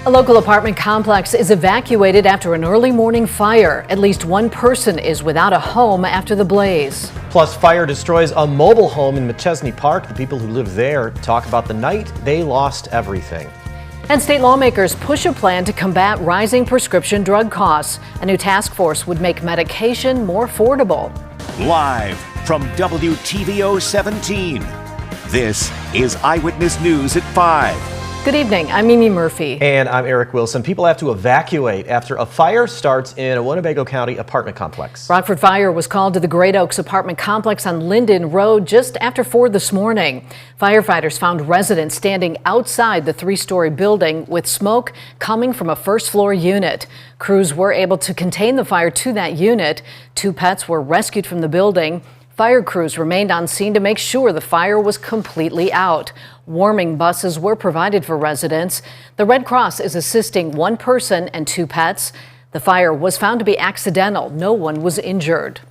A local apartment complex is evacuated after an early morning fire. At least one person is without a home after the blaze. Plus, fire destroys a mobile home in McChesney Park. The people who live there talk about the night they lost everything. And state lawmakers push a plan to combat rising prescription drug costs. A new task force would make medication more affordable. Live from WTVO 17, this is Eyewitness News at 5. Good evening, I'm Mimi Murphy. And I'm Eric Wilson. People have to evacuate after a fire starts in a Winnebago County apartment complex. Rockford Fire was called to the Great Oaks apartment complex on Linden Road just after 4 this morning. Firefighters found residents standing outside the 3-story building with smoke coming from a first-floor unit. Crews were able to contain the fire to that unit. 2 pets were rescued from the building. Fire crews remained on scene to make sure the fire was completely out. Warming buses were provided for residents. The Red Cross is assisting 1 person and 2 pets. The fire was found to be accidental. No one was injured.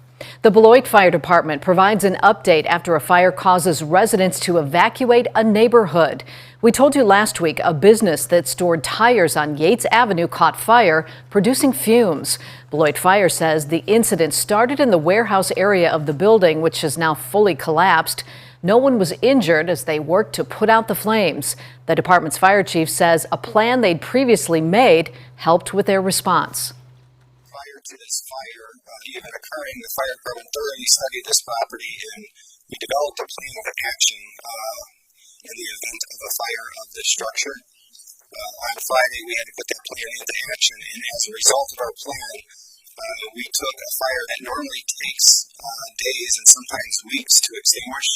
The Beloit Fire Department provides an update after a fire causes residents to evacuate a neighborhood. We told you last week a business that stored tires on Yates Avenue caught fire, producing fumes. Beloit Fire says the incident started in the warehouse area of the building, which has now fully collapsed. No one was injured as they worked to put out the flames. The department's fire chief says a plan they'd previously made helped with their response. Prior to this fire even occurring, the fire department thoroughly studied this property and we developed a plan of action in the event of a fire of this structure. On Friday, we had to put that plan into action, and as a result of our plan, we took a fire that normally takes days and sometimes weeks to extinguish,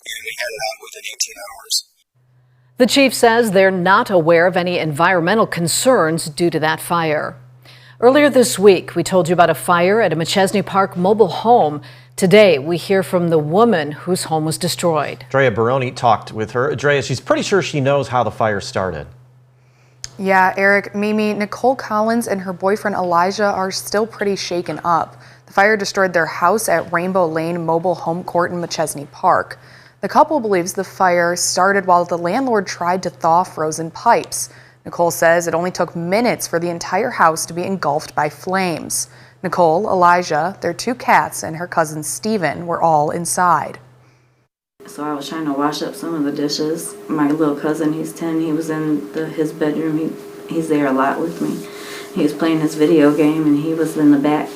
and we had it out within 18 hours. The chief says they're not aware of any environmental concerns due to that fire. Earlier this week, we told you about a fire at a McChesney Park mobile home. Today, we hear from the woman whose home was destroyed. Drea Baroni talked with her. Drea, she's pretty sure she knows how the fire started. Yeah, Eric, Mimi, Nicole Collins and her boyfriend Elijah are still pretty shaken up. The fire destroyed their house at Rainbow Lane Mobile Home Court in McChesney Park. The couple believes the fire started while the landlord tried to thaw frozen pipes. Nicole says it only took minutes for the entire house to be engulfed by flames. Nicole, Elijah, their 2 cats, and her cousin Steven were all inside. So I was trying to wash up some of the dishes. My little cousin, he's 10, he was in his bedroom. He's there a lot with me. He was playing his video game and he was in the back.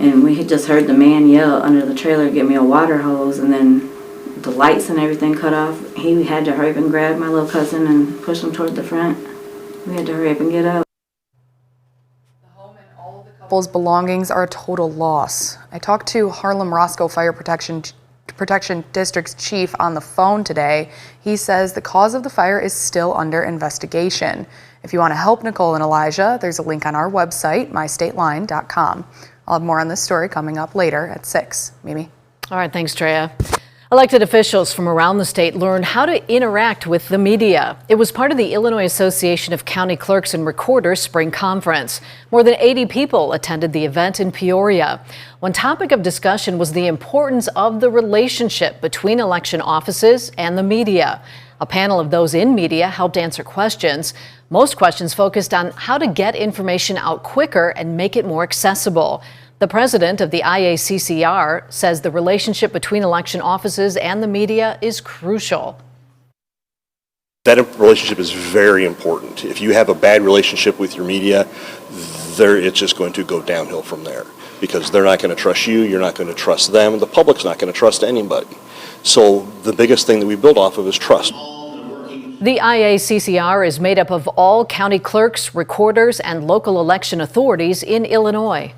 And we had just heard the man yell under the trailer, "Get me a water hose," and then the lights and everything cut off. He had to hurry up and grab my little cousin and push him toward the front. We had to hurry up and get out. The home and all of the couple's belongings are a total loss. I talked to Harlem Roscoe Fire Protection District's chief on the phone today. He says the cause of the fire is still under investigation. If you want to help Nicole and Elijah, there's a link on our website, mystateline.com. I'll have more on this story coming up later at 6. Mimi? All right, thanks, Drea. Elected officials from around the state learned how to interact with the media. It was part of the Illinois Association of County Clerks and Recorders Spring Conference. More than 80 people attended the event in Peoria. One topic of discussion was the importance of the relationship between election offices and the media. A panel of those in media helped answer questions. Most questions focused on how to get information out quicker and make it more accessible. The president of the IACCR says the relationship between election offices and the media is crucial. That relationship is very important. If you have a bad relationship with your media, it's just going to go downhill from there because they're not going to trust you, you're not going to trust them, and the public's not going to trust anybody. So the biggest thing that we build off of is trust. The IACCR is made up of all county clerks, recorders, and local election authorities in Illinois.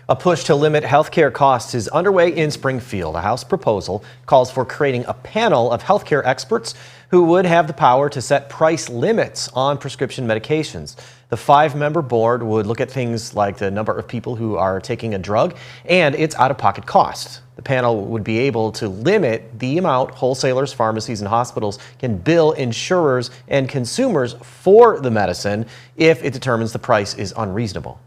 A push to limit healthcare costs is underway in Springfield. A House proposal calls for creating a panel of healthcare experts who would have the power to set price limits on prescription medications. The 5-member board would look at things like the number of people who are taking a drug and its out-of-pocket cost. The panel would be able to limit the amount wholesalers, pharmacies, and hospitals can bill insurers and consumers for the medicine if it determines the price is unreasonable.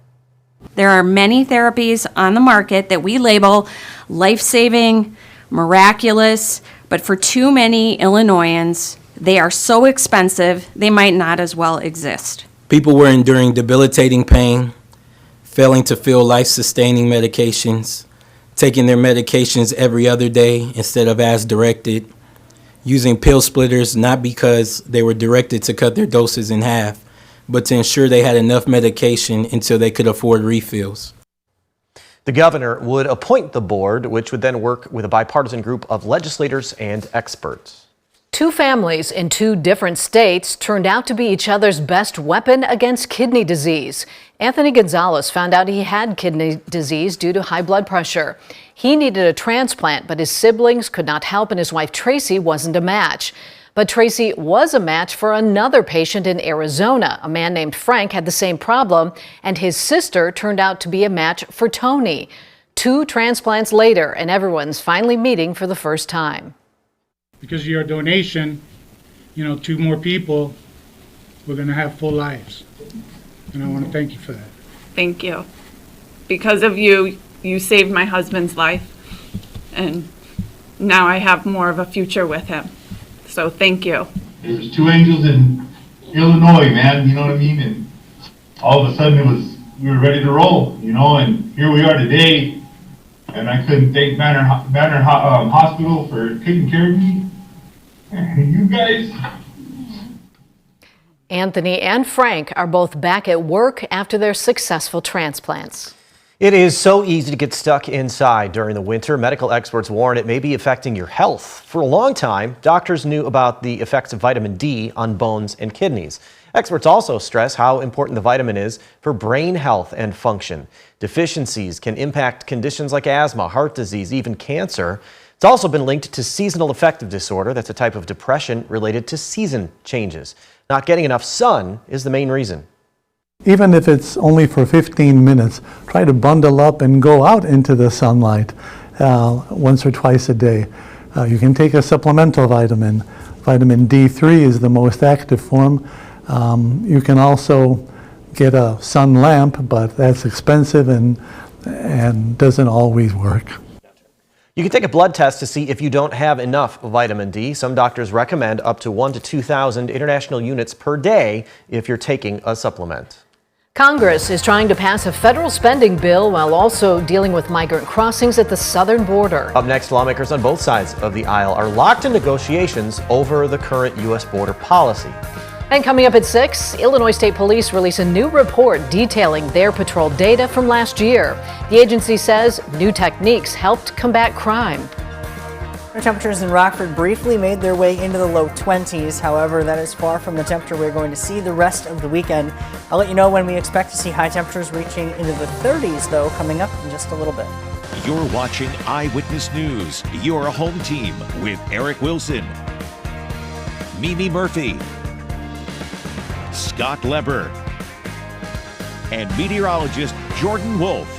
There are many therapies on the market that we label life-saving, miraculous, but for too many Illinoisans, They are so expensive, they might not as well exist. People were enduring debilitating pain, failing to fill life-sustaining medications, taking their medications every other day instead of as directed, using pill splitters not because they were directed to cut their doses in half, but to ensure they had enough medication until they could afford refills. The governor would appoint the board, which would then work with a bipartisan group of legislators and experts. Two families in two different states turned out to be each other's best weapon against kidney disease. Anthony Gonzalez found out he had kidney disease due to high blood pressure. He needed a transplant, but his siblings could not help and his wife Tracy wasn't a match. But Tracy was a match for another patient in Arizona. A man named Frank had the same problem, and his sister turned out to be a match for Tony. 2 transplants later, and everyone's finally meeting for the first time. Because of your donation, 2 more people, we're going to have full lives. And I want to thank you for that. Thank you. Because of you, you saved my husband's life. And now I have more of a future with him. So thank you. There was 2 angels in Illinois, man, you know what I mean? And all of a sudden we were ready to roll, and here we are today. And I couldn't thank Banner Hospital for taking care of me. And you guys. Anthony and Frank are both back at work after their successful transplants. It is so easy to get stuck inside during the winter. Medical experts warn it may be affecting your health. For a long time, doctors knew about the effects of vitamin D on bones and kidneys. Experts also stress how important the vitamin is for brain health and function. Deficiencies can impact conditions like asthma, heart disease, even cancer. It's also been linked to seasonal affective disorder. That's a type of depression related to season changes. Not getting enough sun is the main reason. Even if it's only for 15 minutes, try to bundle up and go out into the sunlight once or twice a day. You can take a supplemental vitamin. Vitamin D3 is the most active form. You can also get a sun lamp, but that's expensive and doesn't always work. You can take a blood test to see if you don't have enough vitamin D. Some doctors recommend up to 1,000 to 2,000 international units per day if you're taking a supplement. Congress is trying to pass a federal spending bill while also dealing with migrant crossings at the southern border. Up next, lawmakers on both sides of the aisle are locked in negotiations over the current U.S. border policy. And coming up at 6, Illinois State Police release a new report detailing their patrol data from last year. The agency says new techniques helped combat crime. Our temperatures in Rockford briefly made their way into the low 20s. However, that is far from the temperature we're going to see the rest of the weekend. I'll let you know when we expect to see high temperatures reaching into the 30s, though, coming up in just a little bit. You're watching Eyewitness News, your home team with Eric Wilson, Mimi Murphy, Scott Leber, and meteorologist Jordan Wolf.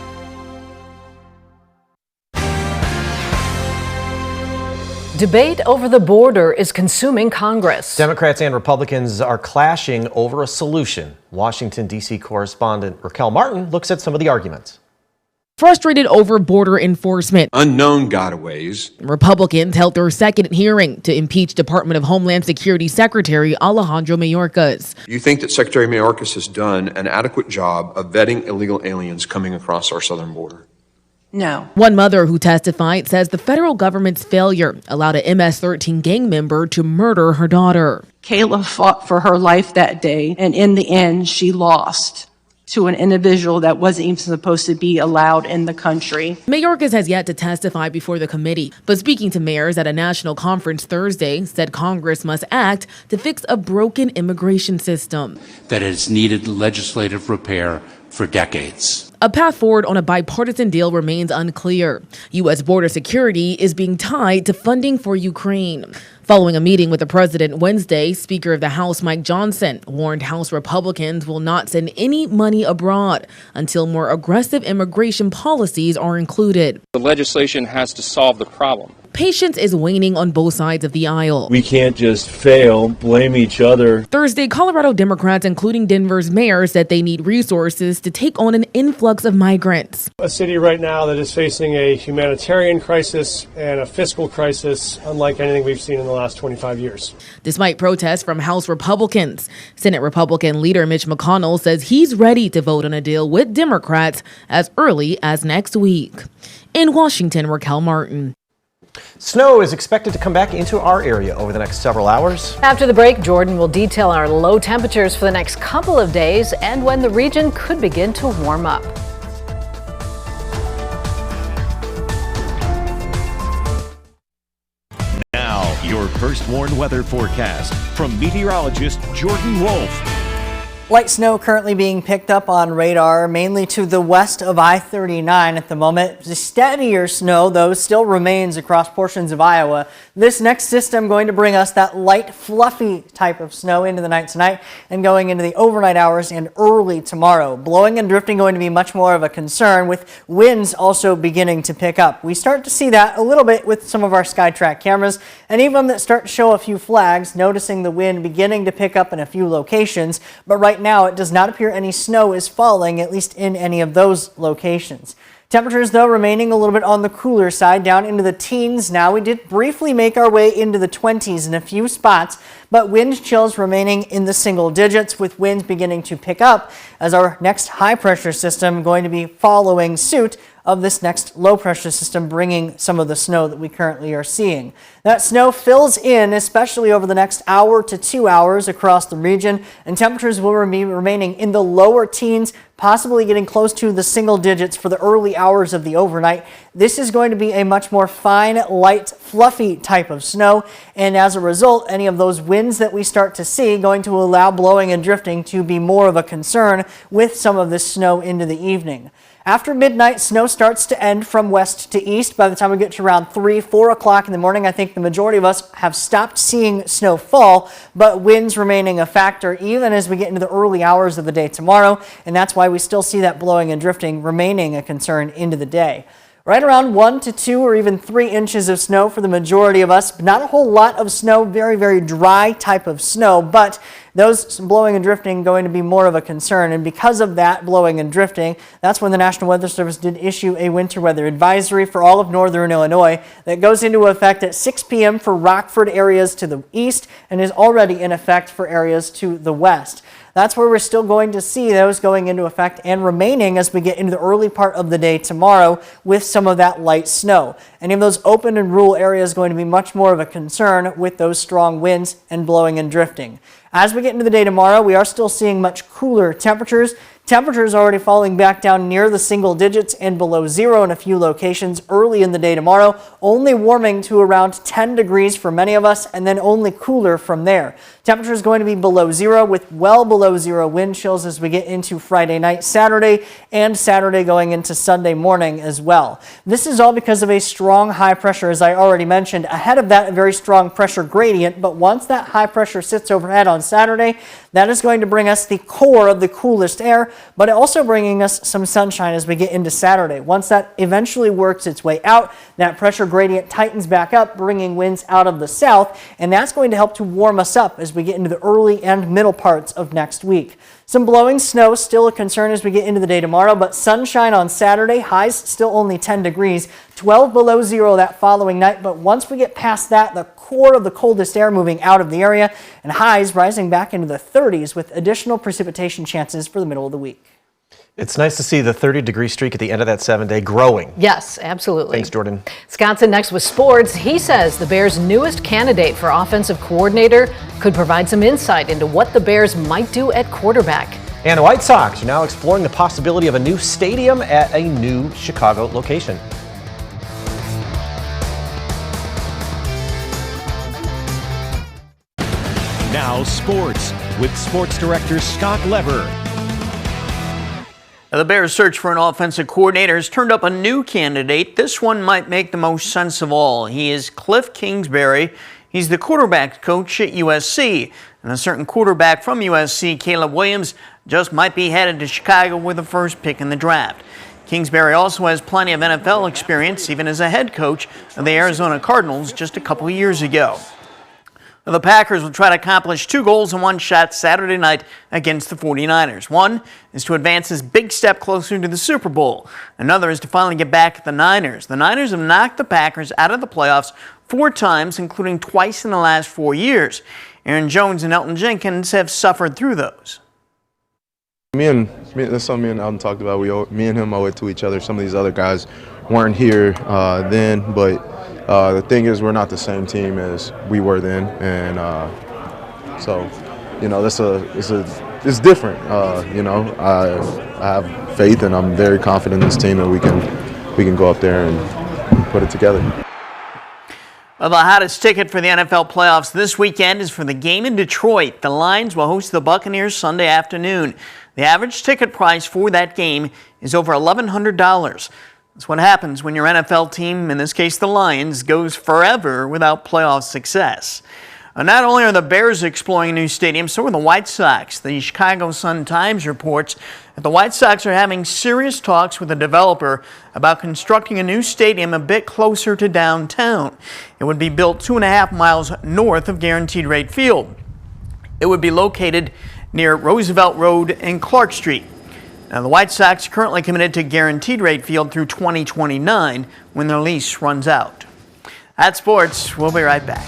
Debate over the border is consuming Congress. Democrats and Republicans are clashing over a solution. Washington, D.C. correspondent Raquel Martin looks at some of the arguments. Frustrated over border enforcement, unknown gotaways, Republicans held their second hearing to impeach Department of Homeland Security Secretary Alejandro Mayorkas. You think that Secretary Mayorkas has done an adequate job of vetting illegal aliens coming across our southern border? No. One mother who testified says the federal government's failure allowed a MS-13 gang member to murder her daughter. Kayla fought for her life that day, and in the end, she lost to an individual that wasn't even supposed to be allowed in the country. Mayorkas has yet to testify before the committee, but speaking to mayors at a national conference Thursday, said Congress must act to fix a broken immigration system that has needed legislative repair for decades. A path forward on a bipartisan deal remains unclear. U.S. border security is being tied to funding for Ukraine. Following a meeting with the president Wednesday, Speaker of the House Mike Johnson warned House Republicans will not send any money abroad until more aggressive immigration policies are included. The legislation has to solve the problem. Patience is waning on both sides of the aisle. We can't just fail, blame each other. Thursday, Colorado Democrats, including Denver's mayor, said they need resources to take on an influx of migrants. A city right now that is facing a humanitarian crisis and a fiscal crisis unlike anything we've seen in the last 25 years. Despite protests from House Republicans, Senate Republican leader Mitch McConnell says he's ready to vote on a deal with Democrats as early as next week. In Washington, Raquel Martin. Snow is expected to come back into our area over the next several hours. After the break, Jordan will detail our low temperatures for the next couple of days and when the region could begin to warm up. Now, your first warned weather forecast from meteorologist Jordan Wolf. Light snow currently being picked up on radar, mainly to the west of I-39 at the moment. The steadier snow, though, still remains across portions of Iowa. This next system going to bring us that light, fluffy type of snow into the night tonight and going into the overnight hours and early tomorrow. Blowing and drifting going to be much more of a concern, with winds also beginning to pick up. We start to see that a little bit with some of our SkyTrack cameras, and even that start to show a few flags, noticing the wind beginning to pick up in a few locations. But right now, it does not appear any snow is falling, at least in any of those locations. Temperatures, though, remaining a little bit on the cooler side, down into the teens now. We did briefly make our way into the 20s in a few spots, but wind chills remaining in the single digits, with winds beginning to pick up as our next high pressure system going to be following suit of this next low pressure system, bringing some of the snow that we currently are seeing. That snow fills in, especially over the next hour to 2 hours across the region, and temperatures will be remaining in the lower teens, possibly getting close to the single digits for the early hours of the overnight. This is going to be a much more fine, light, fluffy type of snow, and as a result, any of those winds that we start to see going to allow blowing and drifting to be more of a concern with some of this snow into the evening. After midnight, snow starts to end from west to east. By the time we get to around 3, 4 o'clock in the morning, I think the majority of us have stopped seeing snow fall, but winds remaining a factor even as we get into the early hours of the day tomorrow, and that's why we still see that blowing and drifting remaining a concern into the day. Right around 1 to 2 or even 3 inches of snow for the majority of us. Not a whole lot of snow, very, very dry type of snow, but those blowing and drifting going to be more of a concern. And because of that blowing and drifting, that's when the National Weather Service did issue a winter weather advisory for all of northern Illinois that goes into effect at 6 p.m. for Rockford areas to the east and is already in effect for areas to the west. That's where we're still going to see those going into effect and remaining as we get into the early part of the day tomorrow with some of that light snow. Any of those open and rural areas going to be much more of a concern with those strong winds and blowing and drifting. As we get into the day tomorrow, we are still seeing much cooler temperatures. Temperatures already falling back down near the single digits and below zero in a few locations early in the day tomorrow, only warming to around 10 degrees for many of us and then only cooler from there. Temperatures going to be below zero with well below zero wind chills as we get into Friday night, Saturday, and Saturday going into Sunday morning as well. This is all because of a strong high pressure, as I already mentioned. Ahead of that, a very strong pressure gradient, but once that high pressure sits overhead on Saturday, that is going to bring us the core of the coolest air, but also bringing us some sunshine as we get into Saturday. Once that eventually works its way out, that pressure gradient tightens back up, bringing winds out of the south, and that's going to help to warm us up as we get into the early and middle parts of next week. Some blowing snow still a concern as we get into the day tomorrow, but sunshine on Saturday, highs still only 10 degrees, 12 below zero that following night. But once we get past that, the core of the coldest air moving out of the area and highs rising back into the 30s with additional precipitation chances for the middle of the week. It's nice to see the 30-degree streak at the end of that 7-day growing. Yes, absolutely. Thanks, Jordan. Scott's in next with sports. He says the Bears' newest candidate for offensive coordinator could provide some insight into what the Bears might do at quarterback. And the White Sox are now exploring the possibility of a new stadium at a new Chicago location. Now sports with sports director Scott Lever. The Bears' search for an offensive coordinator has turned up a new candidate. This one might make the most sense of all. He is Cliff Kingsbury. He's the quarterback coach at USC. And a certain quarterback from USC, Caleb Williams, just might be headed to Chicago with the first pick in the draft. Kingsbury also has plenty of NFL experience, even as a head coach of the Arizona Cardinals just a couple years ago. Now, the Packers will try to accomplish 2 goals in 1 shot Saturday night against the 49ers. One is to advance this big step closer to the Super Bowl. Another is to finally get back at the Niners. The Niners have knocked the Packers out of the playoffs 4 times, including twice in the last 4 years. Aaron Jones and Elton Jenkins have suffered through those. That's something me and Elton talked about. Me and him owe it to each other. Some of these other guys weren't here then, but the thing is, we're not the same team as we were then, and so you know, it's different. You know, I have faith, and I'm very confident in this team that we can go up there and put it together. Well, the hottest ticket for the NFL playoffs this weekend is for the game in Detroit. The Lions will host the Buccaneers Sunday afternoon. The average ticket price for that game is over $1,100. That's what happens when your NFL team, in this case the Lions, goes forever without playoff success. Not only are the Bears exploring a new stadium, so are the White Sox. The Chicago Sun-Times reports that the White Sox are having serious talks with a developer about constructing a new stadium a bit closer to downtown. It would be built 2.5 miles north of Guaranteed Rate Field. It would be located near Roosevelt Road and Clark Street. Now, the White Sox are currently committed to Guaranteed Rate Field through 2029 when their lease runs out. At sports, we'll be right back.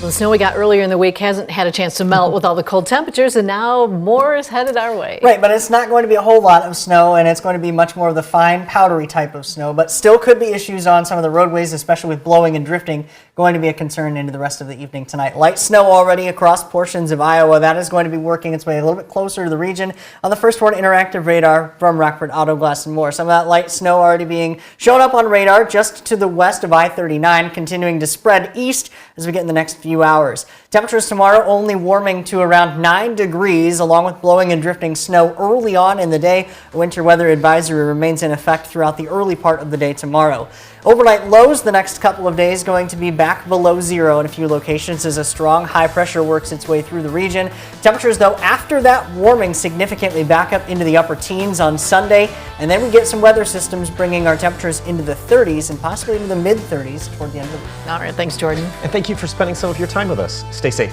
The snow we got earlier in the week hasn't had a chance to melt with all the cold temperatures, and now more is headed our way. Right, but it's not going to be a whole lot of snow, and it's going to be much more of the fine, powdery type of snow, but still could be issues on some of the roadways, especially with blowing and drifting, going to be a concern into the rest of the evening tonight. Light snow already across portions of Iowa. That is going to be working its way a little bit closer to the region on the First Warn Interactive Radar from Rockford, Auto Glass, and more. Some of that light snow already being shown up on radar just to the west of I-39, continuing to spread east as we get in the next few hours. Temperatures tomorrow only warming to around 9 degrees, along with blowing and drifting snow early on in the day. A winter weather advisory remains in effect throughout the early part of the day tomorrow. Overnight lows the next couple of days going to be back below zero in a few locations as a strong high pressure works its way through the region. Temperatures, though, after that warming significantly back up into the upper teens on Sunday, and then we get some weather systems bringing our temperatures into the 30s and possibly into the mid-30s toward the end of the week. All right, thanks, Jordan. And thank you for spending some of your time with us. Stay safe.